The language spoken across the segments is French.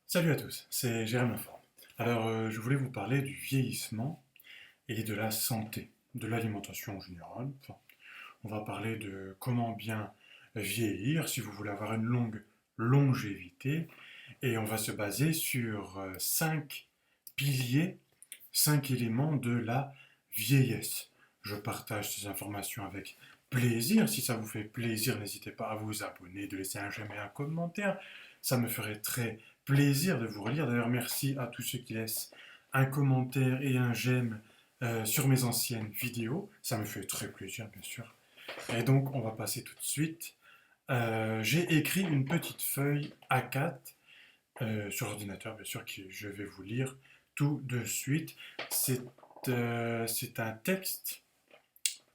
Salut à tous, c'est Jérémy Lafont. Alors, je voulais vous parler du vieillissement et de la santé, de l'alimentation en général. Enfin, on va parler de comment bien vieillir si vous voulez avoir une longue longévité. Et on va se baser sur cinq piliers, cinq éléments de la vieillesse. Je partage ces informations avec plaisir. Si ça vous fait plaisir, n'hésitez pas à vous abonner, de laisser un j'aime et un commentaire. Ça me ferait très plaisir de vous relire. D'ailleurs, merci à tous ceux qui laissent un commentaire et un j'aime sur mes anciennes vidéos. Ça me fait très plaisir, bien sûr. Et donc, on va passer tout de suite. J'ai écrit une petite feuille A4 sur l'ordinateur, bien sûr, que je vais vous lire tout de suite. C'est un texte,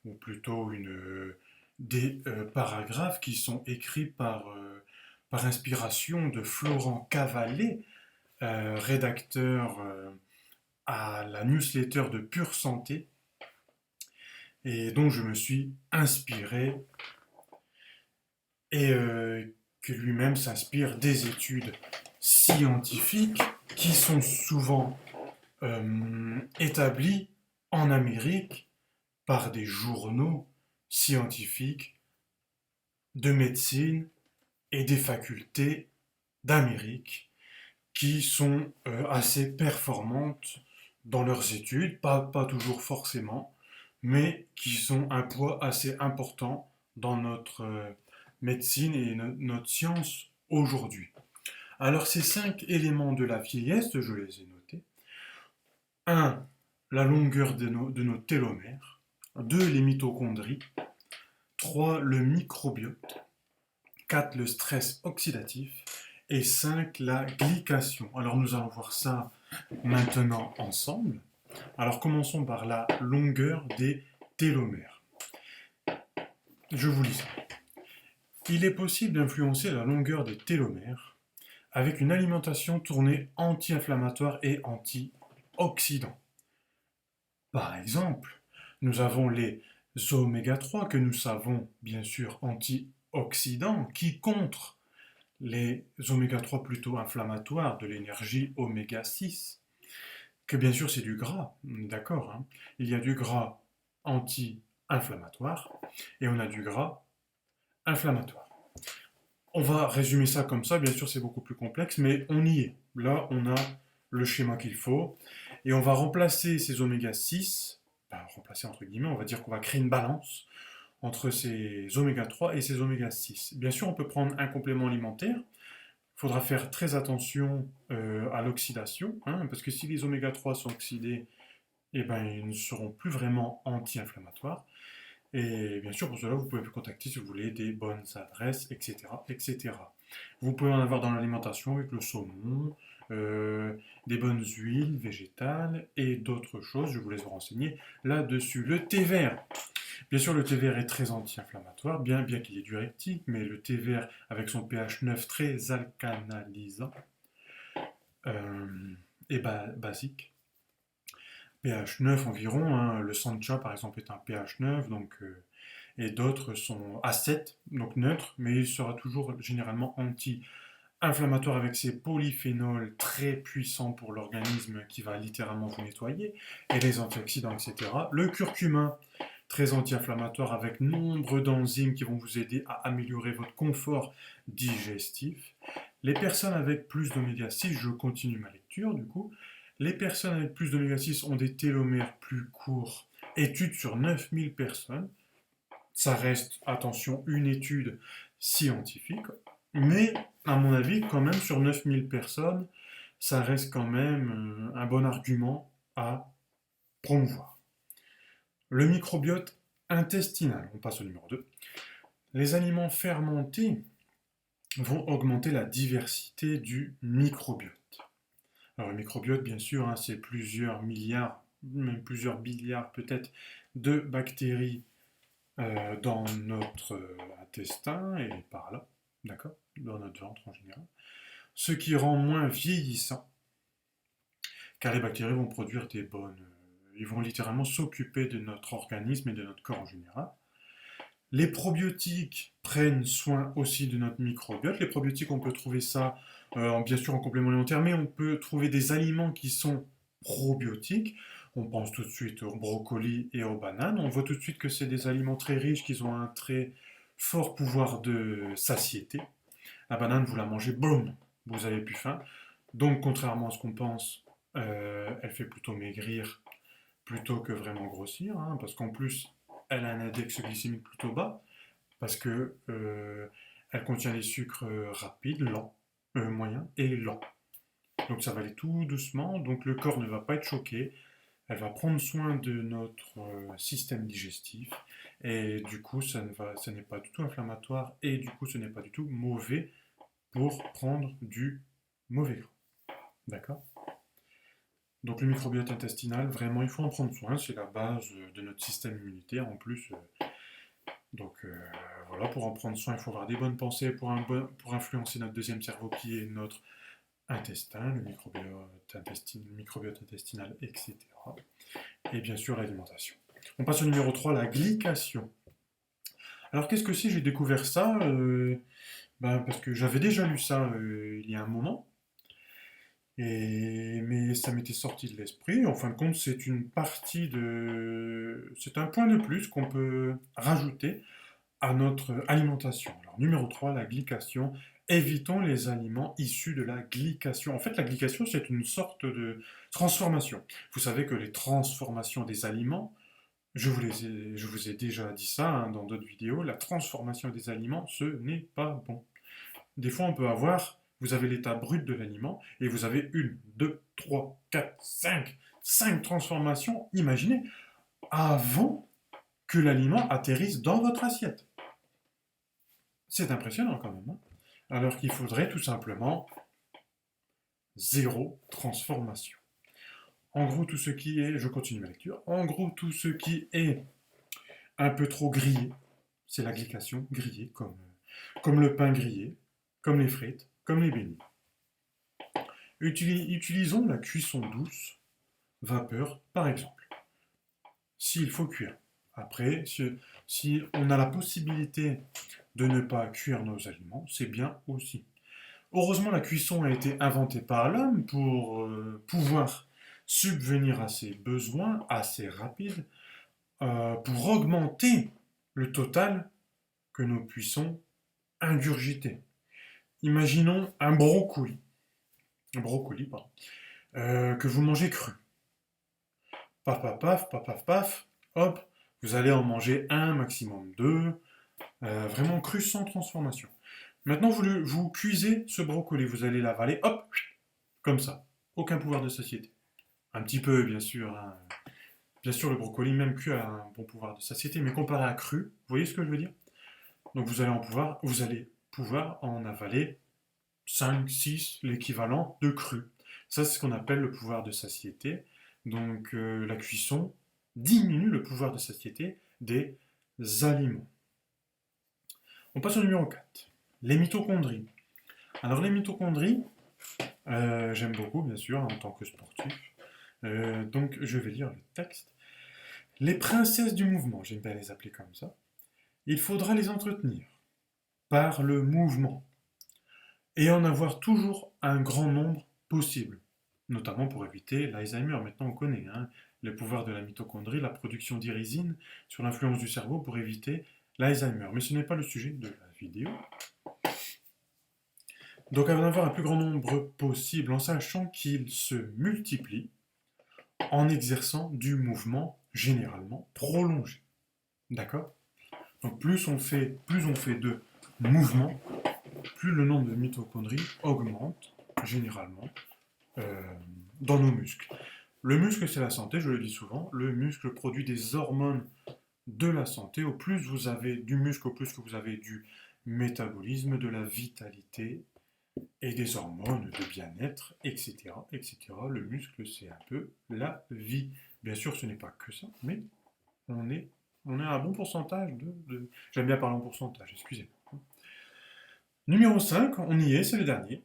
ou plutôt des paragraphes qui sont écrits par inspiration de Florent Cavalet, rédacteur à la newsletter de Pure Santé, et dont je me suis inspiré, et que lui-même s'inspire des études scientifiques qui sont souvent établies en Amérique par des journaux scientifiques de médecine et des facultés d'Amérique qui sont assez performantes dans leurs études, pas toujours forcément, mais qui sont un poids assez important dans notre médecine et notre science aujourd'hui. Alors ces cinq éléments de la vieillesse, je les ai notés. 1. La longueur de nos télomères. 2. Les mitochondries. 3. Le microbiote. 4. Le stress oxydatif. Et 5. La glycation. Alors nous allons voir ça maintenant ensemble. Alors commençons par la longueur des télomères. Je vous lis ça. Il est possible d'influencer la longueur des télomères avec une alimentation tournée anti-inflammatoire et anti-oxydant. Par exemple, nous avons les oméga 3 que nous savons bien sûr antioxydants qui contrent les oméga 3 plutôt inflammatoires de l'énergie oméga 6, que bien sûr c'est du gras, d'accord, hein. Il y a du gras anti-inflammatoire et on a du gras inflammatoire. On va résumer ça comme ça, bien sûr c'est beaucoup plus complexe, mais on y est. Là on a le schéma qu'il faut et on va remplacer ces oméga 6, enfin, remplacer entre guillemets, on va dire qu'on va créer une balance entre ces oméga 3 et ces oméga 6. Bien sûr on peut prendre un complément alimentaire. Il faudra faire très attention à l'oxydation, hein, parce que si les oméga 3 sont oxydés, eh ben, ils ne seront plus vraiment anti-inflammatoires. Et bien sûr, pour cela, vous pouvez me contacter si vous voulez des bonnes adresses, etc., etc. Vous pouvez en avoir dans l'alimentation avec le saumon, des bonnes huiles végétales et d'autres choses. Je vous laisse vous renseigner là-dessus. Le thé vert. Bien sûr, le thé vert est très anti-inflammatoire, bien qu'il y ait du diurétique, mais le thé vert, avec son pH 9 très alcanalisant, est basique. pH 9 environ, hein. Le Sancha par exemple est un pH 9, donc, et d'autres sont à 7, donc neutre, mais il sera toujours généralement anti-inflammatoire avec ses polyphénols très puissants pour l'organisme qui va littéralement vous nettoyer, et les antioxydants, etc. Le curcuma, très anti-inflammatoire avec nombre d'enzymes qui vont vous aider à améliorer votre confort digestif. Les personnes avec plus d'oméga 6, je continue ma lecture du coup, les personnes avec plus d'oméga 6 ont des télomères plus courts. Étude sur 9000 personnes. Ça reste, attention, une étude scientifique. Mais, à mon avis, quand même, sur 9000 personnes, ça reste quand même un bon argument à promouvoir. Le microbiote intestinal. On passe au numéro 2. Les aliments fermentés vont augmenter la diversité du microbiote. Alors le microbiote, bien sûr, hein, c'est plusieurs milliards, même plusieurs milliards peut-être, de bactéries dans notre intestin et par là, d'accord, dans notre ventre en général. Ce qui rend moins vieillissant, car les bactéries vont produire des bonnes... ils vont littéralement s'occuper de notre organisme et de notre corps en général. Les probiotiques prennent soin aussi de notre microbiote. Les probiotiques, on peut trouver ça, bien sûr, en complément alimentaire, mais on peut trouver des aliments qui sont probiotiques. On pense tout de suite au brocoli et aux bananes. On voit tout de suite que c'est des aliments très riches, qui ont un très fort pouvoir de satiété. La banane, vous la mangez, boum, vous avez plus faim. Donc, contrairement à ce qu'on pense, elle fait plutôt maigrir plutôt que vraiment grossir, hein, parce qu'en plus, elle a un index glycémique plutôt bas, parce que elle contient des sucres rapides, lents, moyens et lents. Donc ça va aller tout doucement, donc le corps ne va pas être choqué, elle va prendre soin de notre système digestif, et du coup, ce n'est pas du tout inflammatoire, et du coup, ce n'est pas du tout mauvais pour prendre du mauvais gras. D'accord? Donc le microbiote intestinal, vraiment, il faut en prendre soin, c'est la base de notre système immunitaire en plus. Donc voilà, pour en prendre soin, il faut avoir des bonnes pensées pour influencer notre deuxième cerveau qui est notre intestin, le microbiote intestinal, etc. Et bien sûr l'alimentation. On passe au numéro 3, la glycation. Alors qu'est-ce que c'est? J'ai découvert ça parce que j'avais déjà lu ça il y a un moment. Mais ça m'était sorti de l'esprit. En fin de compte, c'est un point de plus qu'on peut rajouter à notre alimentation. Alors, numéro 3, la glycation. Évitons les aliments issus de la glycation. En fait, la glycation, c'est une sorte de transformation. Vous savez que les transformations des aliments, je vous ai déjà dit ça hein, dans d'autres vidéos, la transformation des aliments, ce n'est pas bon. Des fois, on peut avoir, vous avez l'état brut de l'aliment et vous avez une, deux, trois, quatre, cinq transformations, imaginez, avant que l'aliment atterrisse dans votre assiette. C'est impressionnant quand même. Hein. Alors qu'il faudrait tout simplement zéro transformation. En gros, tout ce qui est, je continue ma lecture, en gros, tout ce qui est un peu trop grillé, c'est la glycation, grillé, comme le pain grillé, comme les frites, comme les beignets. Utilisons la cuisson douce, vapeur par exemple, s'il faut cuire. Après, si on a la possibilité de ne pas cuire nos aliments, c'est bien aussi. Heureusement, la cuisson a été inventée par l'homme pour pouvoir subvenir à ses besoins assez rapides, pour augmenter le total que nous puissions ingurgiter. Imaginons un brocoli, pardon, que vous mangez cru. Paf, paf, paf, paf, paf, paf, hop, vous allez en manger un, maximum deux, vraiment cru sans transformation. Maintenant, vous cuisez ce brocoli, vous allez l'avaler, hop, comme ça. Aucun pouvoir de satiété. Un petit peu, bien sûr. Hein. Bien sûr, le brocoli, même cuit, a un bon pouvoir de satiété, mais comparé à cru, vous voyez ce que je veux dire? Donc vous allez pouvoir en avaler 5, 6, l'équivalent de cru. Ça, c'est ce qu'on appelle le pouvoir de satiété. Donc la cuisson diminue le pouvoir de satiété des aliments. On passe au numéro 4. Les mitochondries. Alors les mitochondries, j'aime beaucoup bien sûr en tant que sportif. Donc je vais lire le texte. Les princesses du mouvement, j'aime bien les appeler comme ça. Il faudra les entretenir par le mouvement et en avoir toujours un grand nombre possible, notamment pour éviter l'Alzheimer. Maintenant on connaît hein, le pouvoir de la mitochondrie, la production d'irysine sur l'influence du cerveau pour éviter l'Alzheimer. Mais ce n'est pas le sujet de la vidéo. Donc en avoir un plus grand nombre possible en sachant qu'ils se multiplient en exerçant du mouvement généralement prolongé. D'accord? Donc plus on fait de mouvements, plus le nombre de mitochondries augmente généralement dans nos muscles. Le muscle, c'est la santé, je le dis souvent. Le muscle produit des hormones de la santé. Au plus vous avez du muscle, au plus que vous avez du métabolisme, de la vitalité et des hormones de bien-être, etc., etc. Le muscle, c'est un peu la vie. Bien sûr, ce n'est pas que ça, mais on est, on a un bon pourcentage de... J'aime bien parler en pourcentage, excusez-moi. Numéro 5, on y est, c'est le dernier.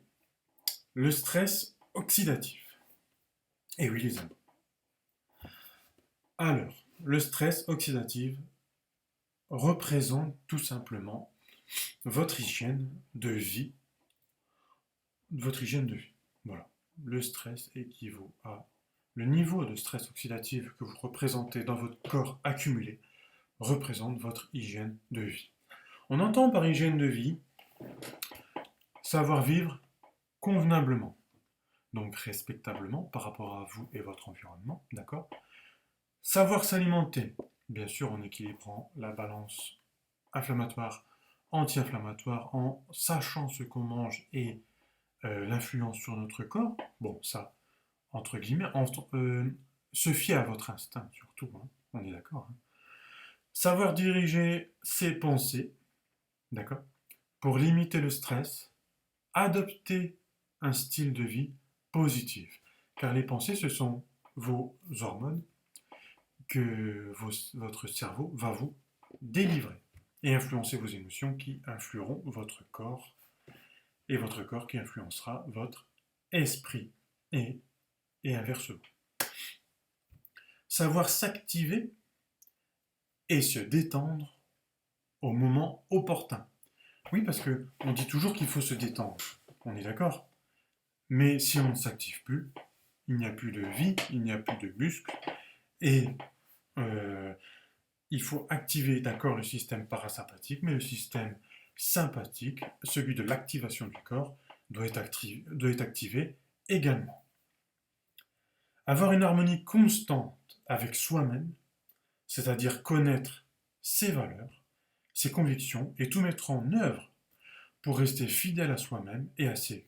Le stress oxydatif. Et oui, les amis. Alors, le stress oxydatif, représente tout simplement votre hygiène de vie. Votre hygiène de vie. Voilà. Le stress équivaut à le niveau de stress oxydatif que vous représentez dans votre corps accumulé représente votre hygiène de vie. On entend par hygiène de vie savoir vivre convenablement, donc respectablement par rapport à vous et votre environnement, d'accord? Savoir s'alimenter, bien sûr en équilibrant la balance inflammatoire, anti-inflammatoire, en sachant ce qu'on mange et l'influence sur notre corps, bon ça, entre guillemets, se fier à votre instinct surtout, hein, on est d'accord, hein. Savoir diriger ses pensées, d'accord, pour limiter le stress, adopter un style de vie positif. Car les pensées, ce sont vos hormones que votre cerveau va vous délivrer et influencer vos émotions qui influeront votre corps et votre corps qui influencera votre esprit et inversement. Savoir s'activer et se détendre au moment opportun. Oui, parce que on dit toujours qu'il faut se détendre. On est d'accord. Mais si on ne s'active plus, il n'y a plus de vie, il n'y a plus de muscles. Et il faut activer, d'accord, le système parasympathique, mais le système sympathique, celui de l'activation du corps, doit être activé également. Avoir une harmonie constante avec soi-même, c'est-à-dire connaître ses valeurs, ses convictions et tout mettre en œuvre pour rester fidèle à soi-même et à ses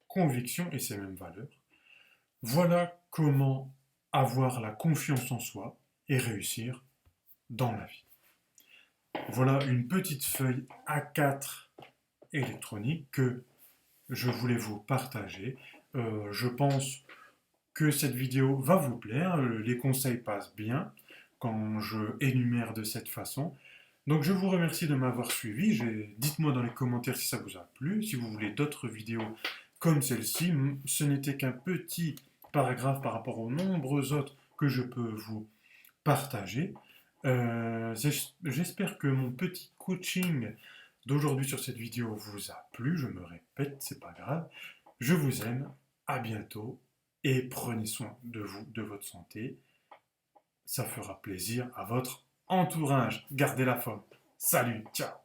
convictions et ses mêmes valeurs. Voilà comment avoir la confiance en soi et réussir dans la vie. Voilà une petite feuille A4 électronique que je voulais vous partager. Je pense que cette vidéo va vous plaire. Les conseils passent bien quand je énumère de cette façon. Donc je vous remercie de m'avoir suivi. Dites-moi dans les commentaires si ça vous a plu. Si vous voulez d'autres vidéos comme celle-ci, ce n'était qu'un petit paragraphe par rapport aux nombreux autres que je peux vous partager. J'espère que mon petit coaching d'aujourd'hui sur cette vidéo vous a plu. Je me répète, c'est pas grave. Je vous aime. À bientôt et prenez soin de vous, de votre santé. Ça fera plaisir à votre entourage. Gardez la forme. Salut, ciao.